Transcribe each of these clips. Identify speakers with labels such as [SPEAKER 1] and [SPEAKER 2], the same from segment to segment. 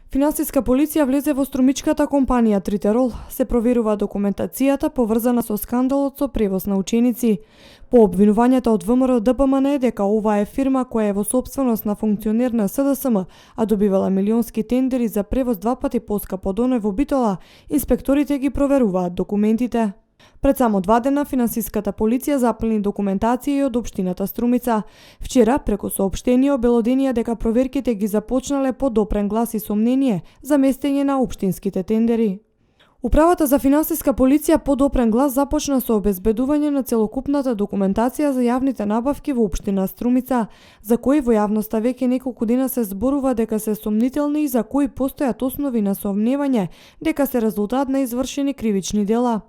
[SPEAKER 1] Финансиска полиција влезе во струмичката компанија Тритерол. Се проверува документацијата поврзана со скандалот со превоз на ученици. По обвинувањата од ВМРО ДПМН е дека ова е фирма која е во сопственост на функционер на СДСМ, а добивала милионски тендери за превоз 2 пати поскапо до Ној во Битола, инспекторите ги проверуваат документите. Пред само 2 дена финансиската полиција заплени документација и од општината Струмица. Вчера, преку соопштение, обелоденија дека проверките ги започнале по допрен глас и сомнение за местење на општинските тендери. Управата за финансиска полиција по допрен глас започна со обезбедување на целокупната документација за јавните набавки во општина Струмица, за кои во јавноста веќе неколку дена се зборува дека се сомнителни и за кои постојат основи на сомневање дека се резултат на извршени кривични дела.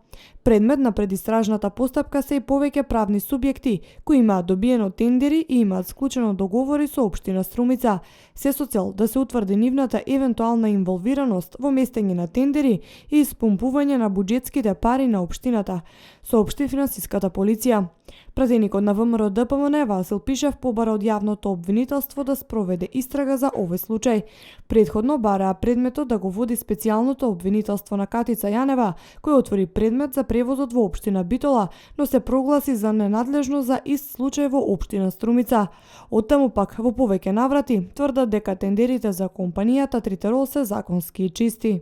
[SPEAKER 1] Предмет на предистражната постапка се и повеќе правни субјекти кои имаат добиено тендери и имаат склучено договори со општина Струмица, се со цел да се утврди нивната евентуална инволвираност во местење на тендери и испомпување на буџетските пари на општината, соопшти финансиската полиција. Пратеникот на ВМРО ДПМН Васил Пишев побара од јавното обвинителство да спроведе истрага за овој случај. Претходно бараа предметот да го води специјалното обвинителство на Катица Јанева, кој отвори предмет за превозот во општина Битола, но се прогласи за ненадлежно за ист случај во општина Струмица. Оттаму пак во повеќе наврати тврдат дека тендерите за компанијата Тритерол се законски и чисти.